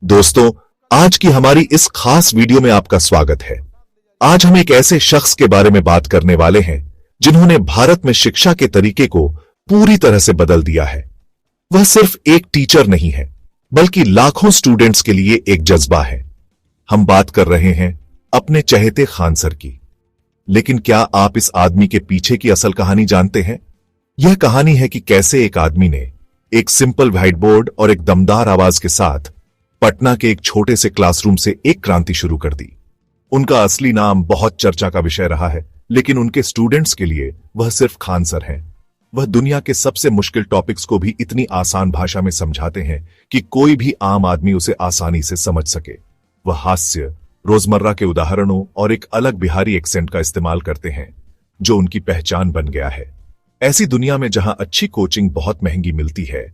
दोस्तों, आज की हमारी इस खास वीडियो में आपका स्वागत है। आज हम एक ऐसे शख्स के बारे में बात करने वाले हैं जिन्होंने भारत में शिक्षा के तरीके को पूरी तरह से बदल दिया है। वह सिर्फ एक टीचर नहीं है, बल्कि लाखों स्टूडेंट्स के लिए एक जज्बा है। हम बात कर रहे हैं अपने चहेते खान सर की। लेकिन क्या आप इस आदमी के पीछे की असल कहानी जानते हैं? यह कहानी है कि कैसे एक आदमी ने एक सिंपल व्हाइट बोर्ड और एक दमदार आवाज के साथ पटना के एक छोटे से क्लासरूम से एक क्रांति शुरू कर दी। उनका असली नाम बहुत चर्चा का विषय रहा है, लेकिन उनके स्टूडेंट्स के लिए वह सिर्फ खान सर हैं। वह दुनिया के सबसे मुश्किल टॉपिक्स को भी इतनी आसान भाषा में समझाते हैं कि कोई भी आम आदमी उसे आसानी से समझ सके। वह हास्य, रोजमर्रा के उदाहरणों और एक अलग बिहारी एक्सेंट का इस्तेमाल करते हैं, जो उनकी पहचान बन गया है। ऐसी दुनिया में जहां अच्छी कोचिंग बहुत महंगी मिलती है,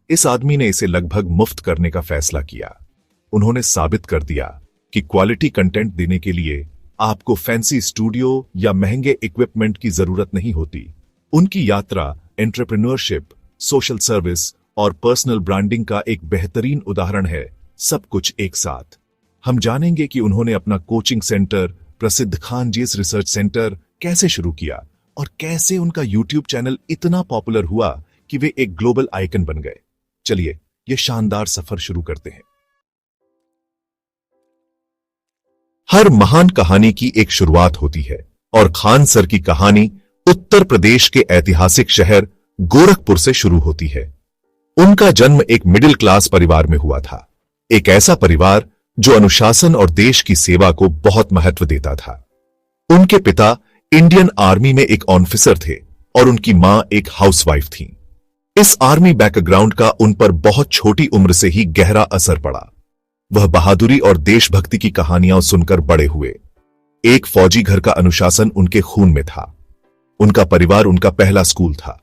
इस आदमी ने इसे लगभग मुफ्त करने का फैसला किया। उन्होंने साबित कर दिया कि क्वालिटी कंटेंट देने के लिए आपको फैंसी स्टूडियो या महंगे इक्विपमेंट की जरूरत नहीं होती। उनकी यात्रा एंटरप्रेन्योरशिप, सोशल सर्विस और पर्सनल ब्रांडिंग का एक बेहतरीन उदाहरण है, सब कुछ एक साथ। हम जानेंगे कि उन्होंने अपना कोचिंग सेंटर प्रसिद्ध खानजीस रिसर्च सेंटर कैसे शुरू किया और कैसे उनका यूट्यूब चैनल इतना पॉपुलर हुआ कि वे एक ग्लोबल आइकन बन गए। चलिए यह शानदार सफर शुरू करते हैं। हर महान कहानी की एक शुरुआत होती है और खान सर की कहानी उत्तर प्रदेश के ऐतिहासिक शहर गोरखपुर से शुरू होती है। उनका जन्म एक मिडिल क्लास परिवार में हुआ था, एक ऐसा परिवार जो अनुशासन और देश की सेवा को बहुत महत्व देता था। उनके पिता इंडियन आर्मी में एक ऑफिसर थे और उनकी मां एक हाउसवाइफ थी। इस आर्मी बैकग्राउंड का उन पर बहुत छोटी उम्र से ही गहरा असर पड़ा। वह बहादुरी और देशभक्ति की कहानियां सुनकर बड़े हुए। एक फौजी घर का अनुशासन उनके खून में था। उनका परिवार उनका पहला स्कूल था।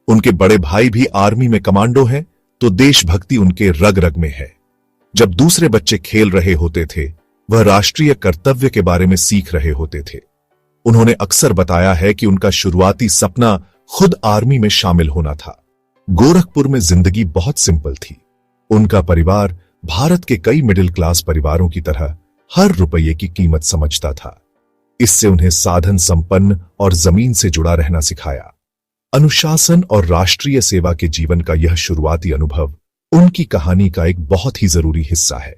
उनके बड़े भाई भी आर्मी में कमांडो हैं, तो देशभक्ति उनके रग रग में है। जब दूसरे बच्चे खेल रहे होते थे, वह राष्ट्रीय कर्तव्य के बारे में सीख रहे होते थे। उन्होंने अक्सर बताया है कि उनका शुरुआती सपना खुद आर्मी में शामिल होना था। गोरखपुर में जिंदगी बहुत सिंपल थी। उनका परिवार भारत के कई मिडिल क्लास परिवारों की तरह हर रुपये की कीमत समझता था। इससे उन्हें साधन संपन्न और जमीन से जुड़ा रहना सिखाया। अनुशासन और राष्ट्रीय सेवा के जीवन का यह शुरुआती अनुभव उनकी कहानी का एक बहुत ही जरूरी हिस्सा है।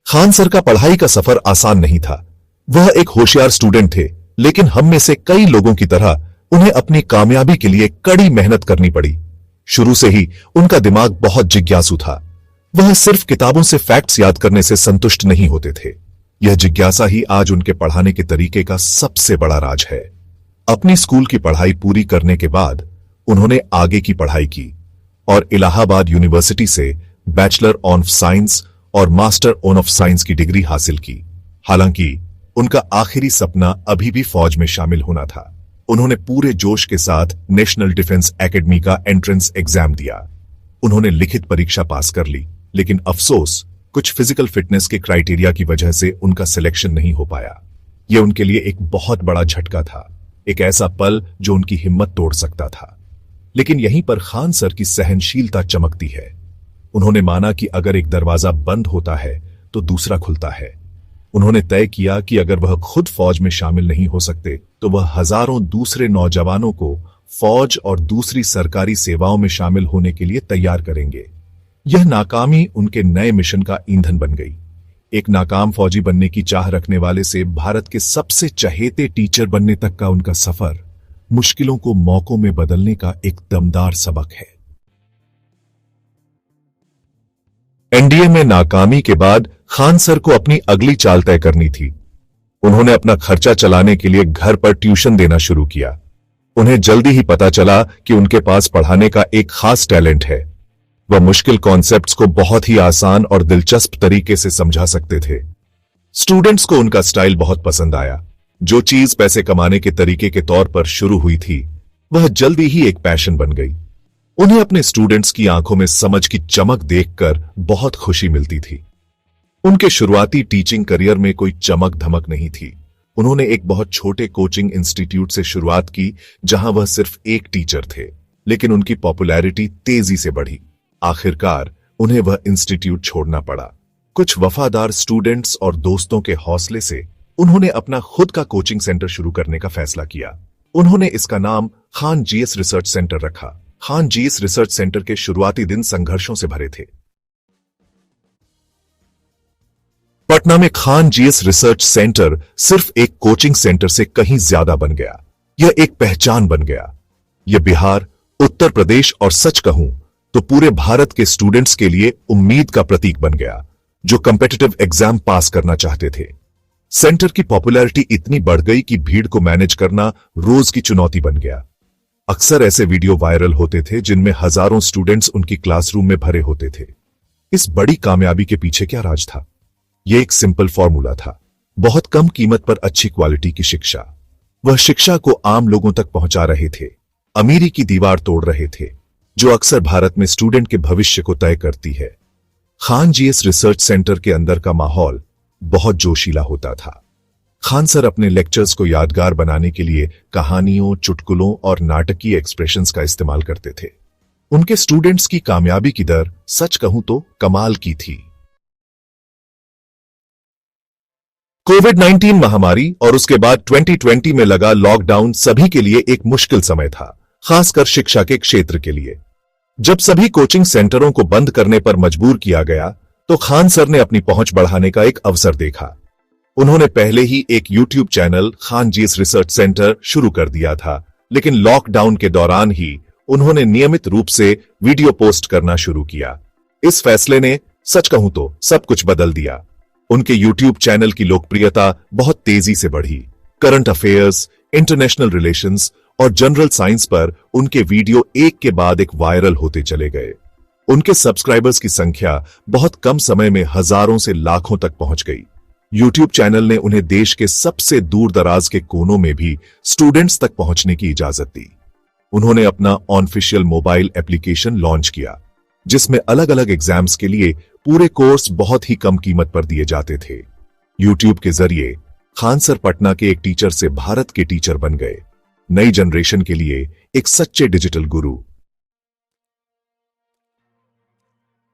खान सर का पढ़ाई का सफर आसान नहीं था। वह एक होशियार स्टूडेंट थे, लेकिन हम में से कई लोगों की तरह उन्हें अपनी कामयाबी के लिए कड़ी मेहनत करनी पड़ी। शुरू से ही उनका दिमाग बहुत जिज्ञासु था। वह सिर्फ किताबों से फैक्ट्स याद करने से संतुष्ट नहीं होते थे। यह जिज्ञासा ही आज उनके पढ़ाने के तरीके का सबसे बड़ा राज है। अपनी स्कूल की पढ़ाई पूरी करने के बाद उन्होंने आगे की पढ़ाई की और इलाहाबाद यूनिवर्सिटी से बैचलर ऑफ साइंस और मास्टर ऑफ साइंस की डिग्री हासिल की। हालांकि उनका आखिरी सपना अभी भी फौज में शामिल होना था। उन्होंने पूरे जोश के साथ नेशनल डिफेंस एकेडमी का एंट्रेंस एग्जाम दिया। उन्होंने लिखित परीक्षा पास कर ली, लेकिन अफसोस कुछ फिजिकल फिटनेस के क्राइटेरिया की वजह से उनका सिलेक्शन नहीं हो पाया। यह उनके लिए एक बहुत बड़ा झटका था, एक ऐसा पल जो उनकी हिम्मत तोड़ सकता था। लेकिन यहीं पर खान सर की सहनशीलता चमकती है। उन्होंने माना कि अगर एक दरवाजा बंद होता है तो दूसरा खुलता है। उन्होंने तय किया कि अगर वह खुद फौज में शामिल नहीं हो सकते तो वह हजारों दूसरे नौजवानों को फौज और दूसरी सरकारी सेवाओं में शामिल होने के लिए तैयार करेंगे। यह नाकामी उनके नए मिशन का ईंधन बन गई। एक नाकाम फौजी बनने की चाह रखने वाले से भारत के सबसे चहेते टीचर बनने तक का उनका सफर मुश्किलों को मौकों में बदलने का एक दमदार सबक है। एनडीए में नाकामी के बाद खान सर को अपनी अगली चाल तय करनी थी। उन्होंने अपना खर्चा चलाने के लिए घर पर ट्यूशन देना शुरू किया। उन्हें जल्दी ही पता चला कि उनके पास पढ़ाने का एक खास टैलेंट है। वह मुश्किल कॉन्सेप्ट्स को बहुत ही आसान और दिलचस्प तरीके से समझा सकते थे। स्टूडेंट्स को उनका स्टाइल बहुत पसंद आया। जो चीज पैसे कमाने के तरीके के तौर पर शुरू हुई थी, वह जल्दी ही एक पैशन बन गई। उन्हें अपने स्टूडेंट्स की आंखों में समझ की चमक देखकर बहुत खुशी मिलती थी। उनके शुरुआती टीचिंग करियर में कोई चमक धमक नहीं थी। उन्होंने एक बहुत छोटे कोचिंग इंस्टीट्यूट से शुरुआत की, जहां वह सिर्फ एक टीचर थे, लेकिन उनकी पॉपुलैरिटी तेजी से बढ़ी। आखिरकार उन्हें वह इंस्टीट्यूट छोड़ना पड़ा। कुछ वफादार स्टूडेंट्स और दोस्तों के हौसले से उन्होंने अपना खुद का कोचिंग सेंटर शुरू करने का फैसला किया। उन्होंने इसका नाम खान जीएस रिसर्च सेंटर रखा। खान जीएस रिसर्च सेंटर के शुरुआती दिन संघर्षों से भरे थे। पटना में खान जीएस रिसर्च सेंटर सिर्फ एक कोचिंग सेंटर से कहीं ज्यादा बन गया। यह एक पहचान बन गया। यह बिहार, उत्तर प्रदेश और सच कहूं तो पूरे भारत के स्टूडेंट्स के लिए उम्मीद का प्रतीक बन गया, जो कॉम्पिटिटिव एग्जाम पास करना चाहते थे। सेंटर की पॉपुलैरिटी इतनी बढ़ गई कि भीड़ को मैनेज करना रोज की चुनौती बन गया। अक्सर ऐसे वीडियो वायरल होते थे जिनमें हजारों स्टूडेंट्स उनकी क्लासरूम में भरे होते थे। इस बड़ी कामयाबी के पीछे क्या राज था? यह एक सिंपल फॉर्मूला था, बहुत कम कीमत पर अच्छी क्वालिटी की शिक्षा। वह शिक्षा को आम लोगों तक पहुंचा रहे थे, अमीरी की दीवार तोड़ रहे थे, जो अक्सर भारत में स्टूडेंट के भविष्य को तय करती है। खान जीएस रिसर्च सेंटर के अंदर का माहौल बहुत जोशीला होता था। खान सर अपने लेक्चर्स को यादगार बनाने के लिए कहानियों, चुटकुलों और नाटकीय एक्सप्रेशंस का इस्तेमाल करते थे। उनके स्टूडेंट्स की कामयाबी की दर सच कहूं तो कमाल की थी। कोविड-19 महामारी और उसके बाद 2020 में लगा लॉकडाउन सभी के लिए एक मुश्किल समय था, खासकर शिक्षा के क्षेत्र के लिए। जब सभी कोचिंग सेंटरों को बंद करने पर मजबूर किया गया तो खान सर ने अपनी पहुंच बढ़ाने का एक अवसर देखा। उन्होंने पहले ही एक YouTube channel Khan GS research centre शुरू कर दिया था, लेकिन लॉकडाउन के दौरान ही उन्होंने नियमित रूप से वीडियो पोस्ट करना शुरू किया। इस फैसले ने सच कहूं तो सब कुछ बदल दिया। उनके यूट्यूब चैनल की लोकप्रियता बहुत तेजी से बढ़ी। करंट अफेयर्स, इंटरनेशनल रिलेशंस और जनरल साइंस पर उनके वीडियो एक के बाद एक वायरल होते चले गए। उनके सब्सक्राइबर्स की संख्या बहुत कम समय में हजारों से लाखों तक पहुंच गई। यूट्यूब चैनल ने उन्हें देश के सबसे दूर दराज के कोनों में भी स्टूडेंट्स तक पहुंचने की इजाजत दी। उन्होंने अपना ऑफिशियल मोबाइल एप्लीकेशन लॉन्च किया, जिसमें अलग अलग एग्जाम्स के लिए पूरे कोर्स बहुत ही कम कीमत पर दिए जाते थे। यूट्यूब के जरिए खान सर पटना के एक टीचर से भारत के टीचर बन गए, नई जनरेशन के लिए एक सच्चे डिजिटल गुरु।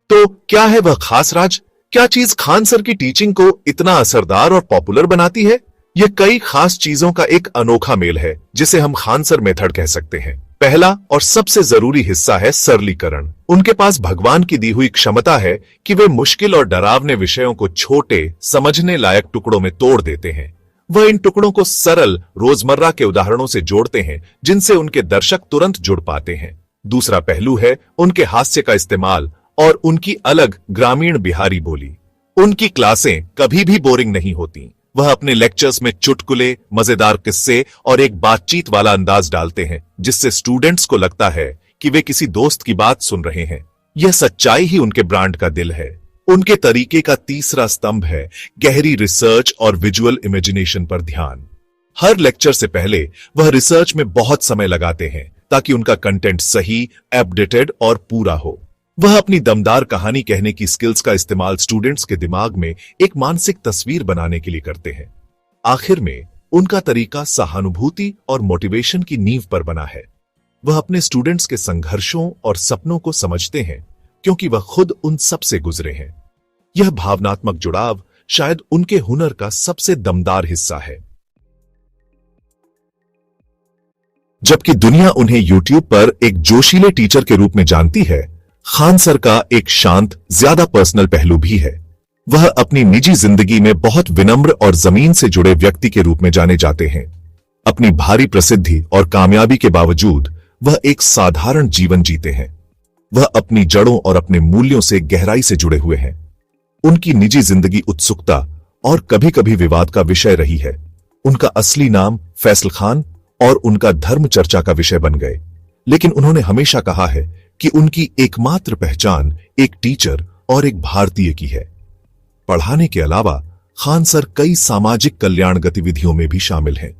तो क्या है वह खास राज? क्या चीज खान सर की टीचिंग को इतना असरदार और पॉपुलर बनाती है? यह कई खास चीजों का एक अनोखा मेल है, जिसे हम खान सर मेथड कह सकते हैं। पहला और सबसे जरूरी हिस्सा है सरलीकरण। उनके पास भगवान की दी हुई क्षमता है कि वे मुश्किल और डरावने विषयों को छोटे, समझने लायक टुकड़ों में तोड़ देते हैं। वह इन टुकड़ों को सरल, रोजमर्रा के उदाहरणों से जोड़ते हैं, जिनसे उनके दर्शक तुरंत जुड़ पाते हैं। दूसरा पहलू है उनके हास्य का इस्तेमाल और उनकी अलग ग्रामीण बिहारी बोली। उनकी क्लासें कभी भी बोरिंग नहीं होती। वह अपने लेक्चर्स में चुटकुले, मजेदार किस्से और एक बातचीत वाला अंदाज डालते हैं, जिससे स्टूडेंट्स को लगता है कि वे किसी दोस्त की बात सुन रहे हैं। यह सच्चाई ही उनके ब्रांड का दिल है। उनके तरीके का तीसरा स्तंभ है गहरी रिसर्च और विजुअल इमेजिनेशन पर ध्यान। हर लेक्चर से पहले वह रिसर्च में बहुत समय लगाते हैं, ताकि उनका कंटेंट सही, अपडेटेड और पूरा हो। वह अपनी दमदार कहानी कहने की स्किल्स का इस्तेमाल स्टूडेंट्स के दिमाग में एक मानसिक तस्वीर बनाने के लिए करते हैं। आखिर में उनका तरीका सहानुभूति और मोटिवेशन की नींव पर बना है। वह अपने स्टूडेंट्स के संघर्षों और सपनों को समझते हैं, क्योंकि वह खुद उन सब से गुजरे हैं। यह भावनात्मक जुड़ाव शायद उनके हुनर का सबसे दमदार हिस्सा है। जबकि दुनिया उन्हें यूट्यूब पर एक जोशीले टीचर के रूप में जानती है, खान सर का एक शांत, ज्यादा पर्सनल पहलू भी है। वह अपनी निजी जिंदगी में बहुत विनम्र और जमीन से जुड़े व्यक्ति के रूप में जाने जाते हैं। अपनी भारी प्रसिद्धि और कामयाबी के बावजूद वह एक साधारण जीवन जीते हैं। वह अपनी जड़ों और अपने मूल्यों से गहराई से जुड़े हुए हैं। उनकी निजी जिंदगी उत्सुकता और कभी कभी विवाद का विषय रही है। उनका असली नाम फैसल खान और उनका धर्म चर्चा का विषय बन गए, लेकिन उन्होंने हमेशा कहा है कि उनकी एकमात्र पहचान एक टीचर और एक भारतीय की है। पढ़ाने के अलावा खान सर कई सामाजिक कल्याण गतिविधियों में भी शामिल हैं।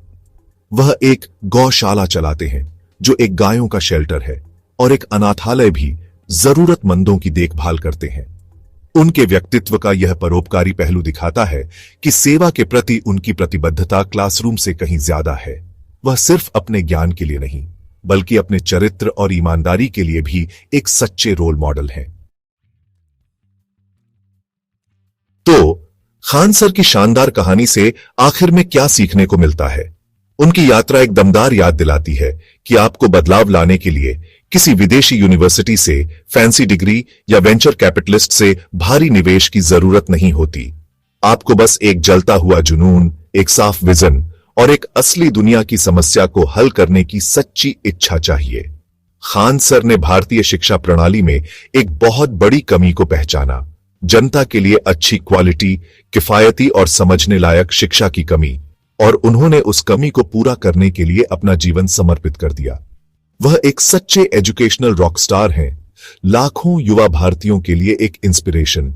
वह एक गौशाला चलाते हैं, जो एक गायों का शेल्टर है, और एक अनाथालय भी जरूरतमंदों की देखभाल करते हैं। उनके व्यक्तित्व का यह परोपकारी पहलू दिखाता है कि सेवा के प्रति उनकी प्रतिबद्धता क्लासरूम से कहीं ज्यादा है। वह सिर्फ अपने ज्ञान के लिए नहीं, बल्कि अपने चरित्र और ईमानदारी के लिए भी एक सच्चे रोल मॉडल हैं। तो खान सर की शानदार कहानी से आखिर में क्या सीखने को मिलता है? उनकी यात्रा एक दमदार याद दिलाती है कि आपको बदलाव लाने के लिए किसी विदेशी यूनिवर्सिटी से फैंसी डिग्री या वेंचर कैपिटलिस्ट से भारी निवेश की जरूरत नहीं होती। आपको बस एक जलता हुआ जुनून, एक साफ विजन और एक असली दुनिया की समस्या को हल करने की सच्ची इच्छा चाहिए। खान सर ने भारतीय शिक्षा प्रणाली में एक बहुत बड़ी कमी को पहचाना, जनता के लिए अच्छी क्वालिटी, किफायती और समझने लायक शिक्षा की कमी, और उन्होंने उस कमी को पूरा करने के लिए अपना जीवन समर्पित कर दिया। वह एक सच्चे एजुकेशनल रॉकस्टार हैं, लाखों युवा भारतीयों के लिए एक इंस्पिरेशन।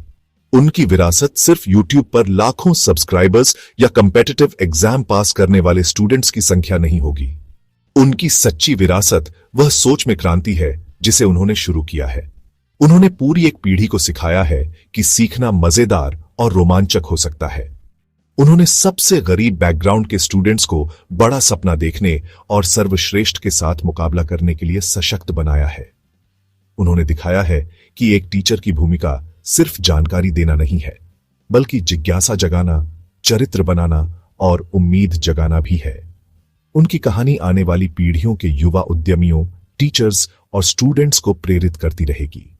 उनकी विरासत सिर्फ यूट्यूब पर लाखों सब्सक्राइबर्स या कम्पिटिटिव एग्जाम पास करने वाले स्टूडेंट्स की संख्या नहीं होगी। उनकी सच्ची विरासत वह सोच में क्रांति है जिसे उन्होंने शुरू किया है। उन्होंने पूरी एक पीढ़ी को सिखाया है कि सीखना मजेदार और रोमांचक हो सकता है। उन्होंने सबसे गरीब बैकग्राउंड के स्टूडेंट्स को बड़ा सपना देखने और सर्वश्रेष्ठ के साथ मुकाबला करने के लिए सशक्त बनाया है। उन्होंने दिखाया है कि एक टीचर की भूमिका सिर्फ जानकारी देना नहीं है, बल्कि जिज्ञासा जगाना, चरित्र बनाना और उम्मीद जगाना भी है। उनकी कहानी आने वाली पीढ़ियों के युवा उद्यमियों, टीचर्स और स्टूडेंट्स को प्रेरित करती रहेगी।